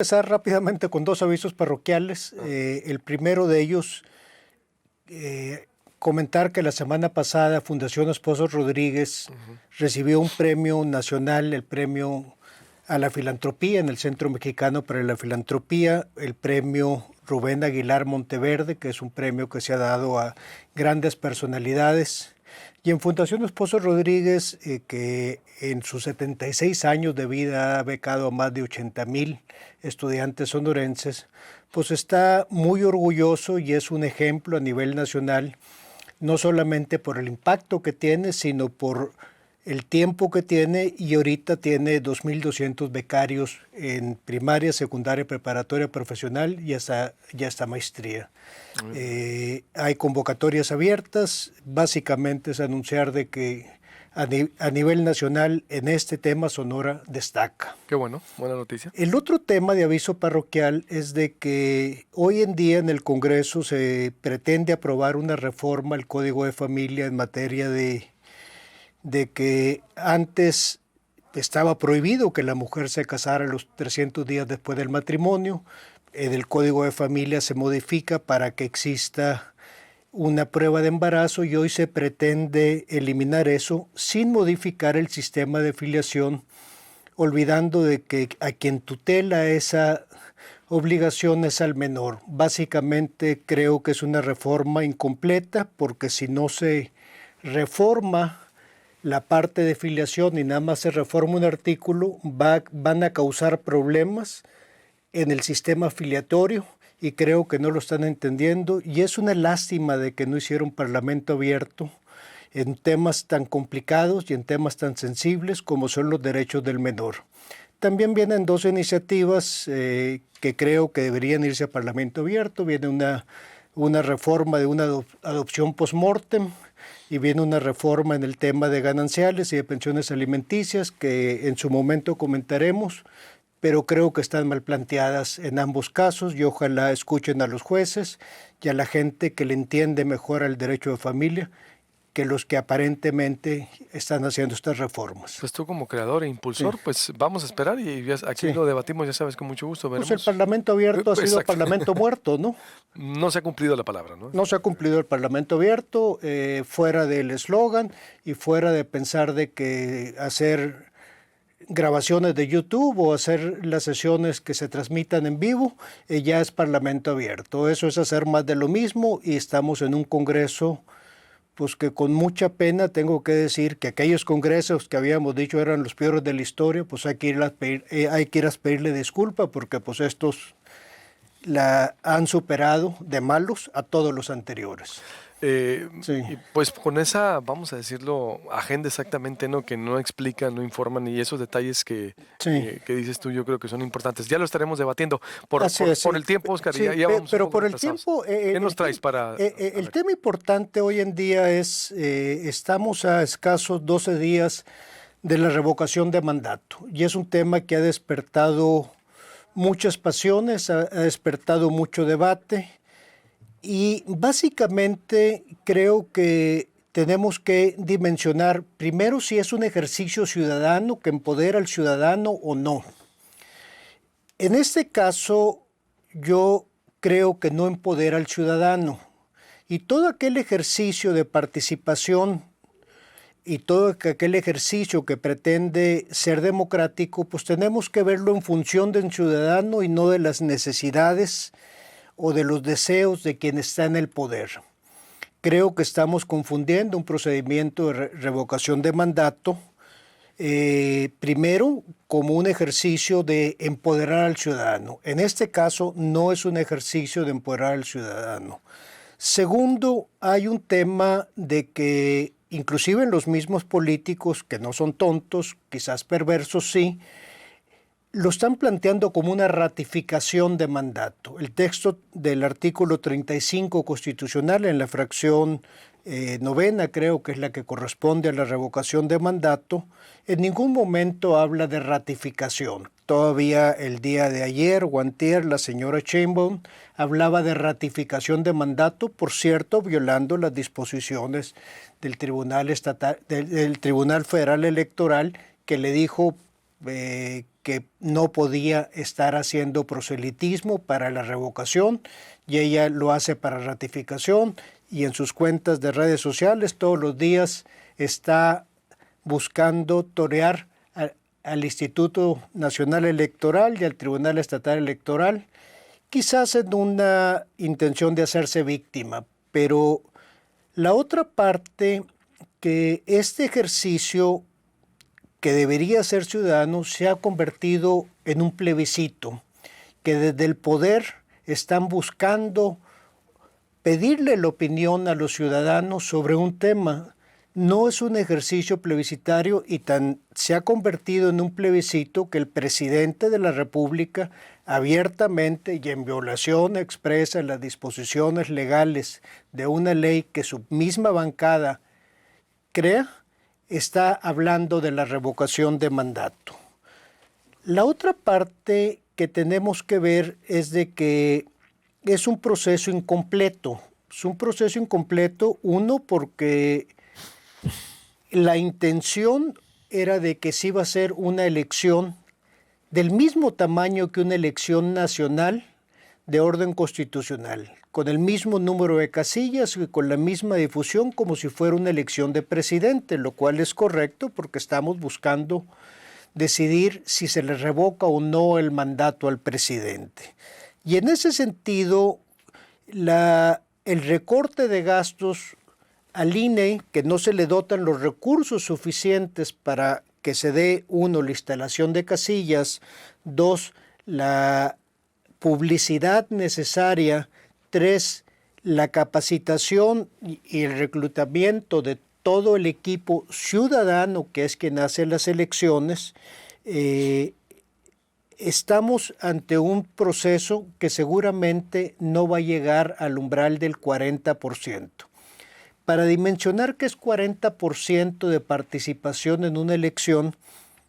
Empezar rápidamente con dos avisos parroquiales. El primero de ellos, comentar que la semana pasada Fundación Esposo Rodríguez recibió un premio nacional, el premio a la filantropía en el Centro Mexicano para la Filantropía, el premio Rubén Aguilar Monteverde, que es un premio que se ha dado a grandes personalidades. Y en Fundación Esposo Rodríguez, que en sus 76 años de vida ha becado a más de 80,000 estudiantes sonorenses, pues está muy orgulloso y es un ejemplo a nivel nacional, no solamente por el impacto que tiene, sino por el tiempo que tiene, y ahorita tiene 2,200 becarios en primaria, secundaria, preparatoria, profesional y hasta maestría. Hay convocatorias abiertas, básicamente es anunciar de que a nivel nacional en este tema Sonora destaca. Qué bueno, buena noticia. El otro tema de aviso parroquial es de que hoy en día en el Congreso se pretende aprobar una reforma al Código de Familia en materia de que antes estaba prohibido que la mujer se casara los 300 días después del matrimonio. En el Código de Familia se modifica para que exista una prueba de embarazo y hoy se pretende eliminar eso sin modificar el sistema de filiación, olvidando de que a quien tutela esa obligación es al menor. Básicamente creo que es una reforma incompleta, porque si no se reforma la parte de filiación y nada más se reforma un artículo, van a causar problemas en el sistema filiatorio, y creo que no lo están entendiendo, y es una lástima de que no hicieron parlamento abierto en temas tan complicados y en temas tan sensibles como son los derechos del menor. También vienen dos iniciativas que creo que deberían irse a parlamento abierto. Viene una reforma de una adopción post-mortem, y viene una reforma en el tema de gananciales y de pensiones alimenticias que en su momento comentaremos, pero creo que están mal planteadas en ambos casos, y ojalá escuchen a los jueces y a la gente que le entiende mejor al derecho de familia que los que aparentemente están haciendo estas reformas. Pues tú como creador e impulsor, Sí. pues vamos a esperar y aquí Sí. lo debatimos, ya sabes, con mucho gusto. Pues Veremos. el parlamento abierto ha sido Exacto. parlamento muerto, ¿no? No se ha cumplido la palabra, ¿no? No se ha cumplido el parlamento abierto, fuera del eslogan y fuera de pensar de que hacer grabaciones de YouTube o hacer las sesiones que se transmitan en vivo, ya es parlamento abierto. Eso es hacer más de lo mismo, y estamos en un Congreso pues que con mucha pena tengo que decir que aquellos congresos que habíamos dicho eran los peores de la historia, pues hay que ir a pedirle disculpa, porque pues estos la han superado de malos a todos los anteriores. Sí. Y pues con esa, vamos a decirlo, agenda exactamente, ¿no? Que no explican, no informan, y esos detalles que dices tú, yo creo que son importantes. Ya lo estaremos debatiendo. Por el tiempo, Oscar, sí, ya vamos. Pero por el tiempo, ¿qué nos traes para...? El tema importante hoy en día es, estamos a escasos 12 días de la revocación de mandato, y es un tema que ha despertado muchas pasiones, ha despertado mucho debate. Y básicamente creo que tenemos que dimensionar primero si es un ejercicio ciudadano que empodera al ciudadano o no. En este caso, yo creo que no empodera al ciudadano. Y todo aquel ejercicio de participación y todo aquel ejercicio que pretende ser democrático, pues tenemos que verlo en función del ciudadano y no de las necesidades o de los deseos de quien está en el poder. Creo que estamos confundiendo un procedimiento de revocación de mandato, primero como un ejercicio de empoderar al ciudadano. En este caso no es un ejercicio de empoderar al ciudadano. Segundo, hay un tema de que inclusive en los mismos políticos, que no son tontos, quizás perversos sí, lo están planteando como una ratificación de mandato. El texto del artículo 35 constitucional, en la fracción novena, creo que es la que corresponde a la revocación de mandato, en ningún momento habla de ratificación. Todavía el día de ayer o antier, la señora Sheinbaum hablaba de ratificación de mandato, por cierto, violando las disposiciones del Tribunal Federal Electoral, que le dijo que que no podía estar haciendo proselitismo para la revocación y ella lo hace para ratificación, y en sus cuentas de redes sociales todos los días está buscando torear al Instituto Nacional Electoral y al Tribunal Estatal Electoral, quizás en una intención de hacerse víctima. Pero la otra parte, que este ejercicio que debería ser ciudadano se ha convertido en un plebiscito, que desde el poder están buscando pedirle la opinión a los ciudadanos sobre un tema. No es un ejercicio plebiscitario y se ha convertido en un plebiscito que el presidente de la República abiertamente y en violación expresa las disposiciones legales de una ley que su misma bancada crea, está hablando de la revocación de mandato. La otra parte que tenemos que ver es de que es un proceso incompleto. Es un proceso incompleto, uno, porque la intención era de que se iba a ser una elección del mismo tamaño que una elección nacional de orden constitucional, con el mismo número de casillas y con la misma difusión como si fuera una elección de presidente, lo cual es correcto porque estamos buscando decidir si se le revoca o no el mandato al presidente. Y en ese sentido, el recorte de gastos al INE, que no se le dotan los recursos suficientes para que se dé, uno, la instalación de casillas, dos, la publicidad necesaria, tres, la capacitación y el reclutamiento de todo el equipo ciudadano que es quien hace las elecciones, estamos ante un proceso que seguramente no va a llegar al umbral del 40%. Para dimensionar que es 40% de participación en una elección,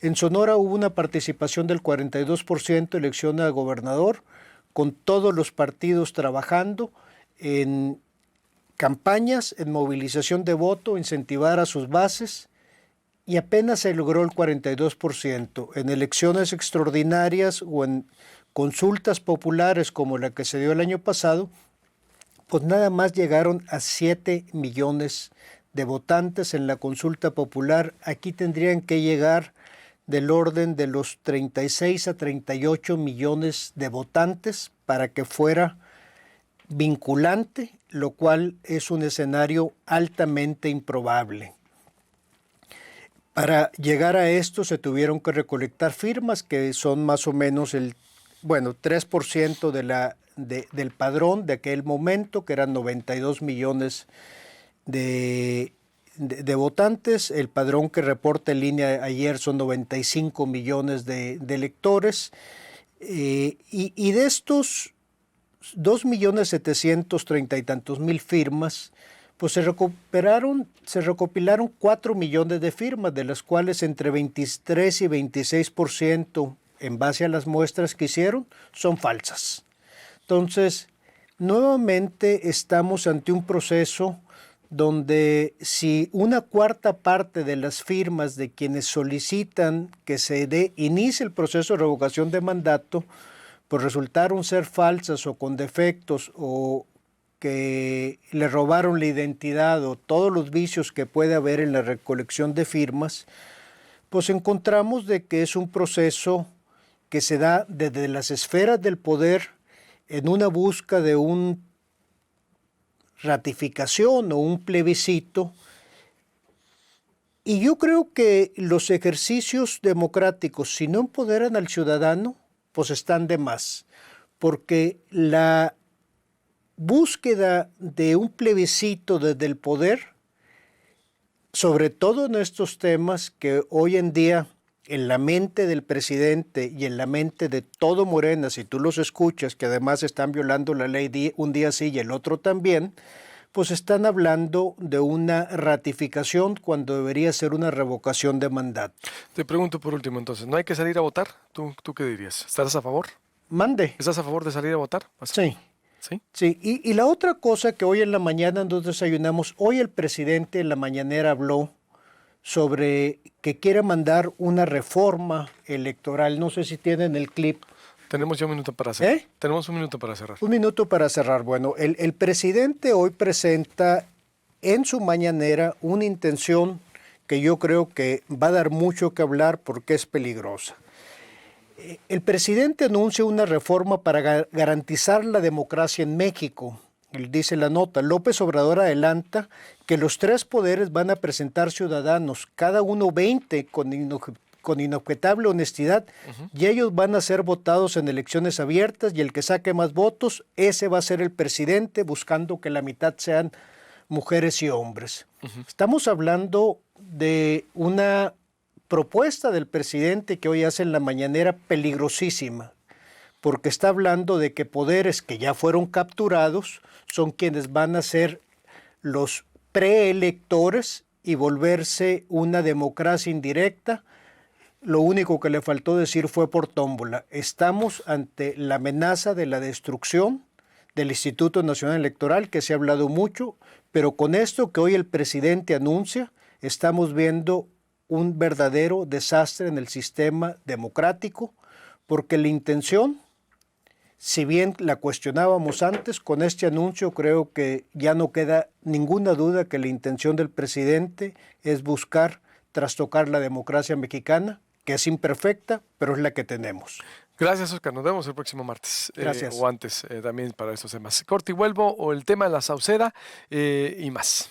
en Sonora hubo una participación del 42%, elección a gobernador, con todos los partidos trabajando en campañas, en movilización de voto, incentivar a sus bases, y apenas se logró el 42%. En elecciones extraordinarias o en consultas populares como la que se dio el año pasado, pues nada más llegaron a 7 millones de votantes en la consulta popular. Aquí tendrían que llegar del orden de los 36 a 38 millones de votantes para que fuera vinculante, lo cual es un escenario altamente improbable. Para llegar a esto se tuvieron que recolectar firmas, que son más o menos 3% del padrón de aquel momento, que eran 92 millones de votantes. El padrón que reporta el INE ayer son 95 millones de electores. Y de estos 2.730.000 y tantos firmas, pues se recopilaron 4 millones de firmas, de las cuales entre 23 y 26%, en base a las muestras que hicieron, son falsas. Entonces, nuevamente estamos ante un proceso donde si una cuarta parte de las firmas de quienes solicitan que se inicie el proceso de revocación de mandato, pues resultaron ser falsas o con defectos o que le robaron la identidad o todos los vicios que puede haber en la recolección de firmas, pues encontramos de que es un proceso que se da desde las esferas del poder en una búsqueda de una ratificación o un plebiscito. Y yo creo que los ejercicios democráticos, si no empoderan al ciudadano, pues están de más, porque la búsqueda de un plebiscito desde el poder, sobre todo en estos temas que hoy en día en la mente del presidente y en la mente de todo Morena, si tú los escuchas, que además están violando la ley un día sí y el otro también, pues están hablando de una ratificación cuando debería ser una revocación de mandato. Te pregunto por último entonces, ¿no hay que salir a votar? ¿Tú qué dirías? ¿Estás a favor? Mande. ¿Estás a favor de salir a votar? Sí. ¿Sí? Sí, y la otra cosa que hoy en la mañana nos desayunamos, hoy el presidente en la mañanera habló sobre que quiere mandar una reforma electoral. No sé si tienen el clip. Tenemos ya un minuto para cerrar. Tenemos un minuto para cerrar. Un minuto para cerrar. Bueno, el presidente hoy presenta en su mañanera una intención que yo creo que va a dar mucho que hablar porque es peligrosa. El presidente anuncia una reforma para garantizar la democracia en México. Él dice la nota, López Obrador adelanta que los 3 poderes van a presentar ciudadanos, cada uno 20 con inobjetable honestidad, y ellos van a ser votados en elecciones abiertas, y el que saque más votos, ese va a ser el presidente, buscando que la mitad sean mujeres y hombres. Estamos hablando de una propuesta del presidente que hoy hace en la mañanera peligrosísima, porque está hablando de que poderes que ya fueron capturados son quienes van a ser los preelectores y volverse una democracia indirecta. Lo único que le faltó decir fue por tómbola. Estamos ante la amenaza de la destrucción del Instituto Nacional Electoral, que se ha hablado mucho, pero con esto que hoy el presidente anuncia, estamos viendo un verdadero desastre en el sistema democrático, porque la intención, si bien la cuestionábamos antes, con este anuncio creo que ya no queda ninguna duda que la intención del presidente es buscar trastocar la democracia mexicana, que es imperfecta, pero es la que tenemos. Gracias, Oscar. Nos vemos el próximo martes. Gracias. O antes también para estos temas. Corte y vuelvo, o el tema de la Sauceda y más.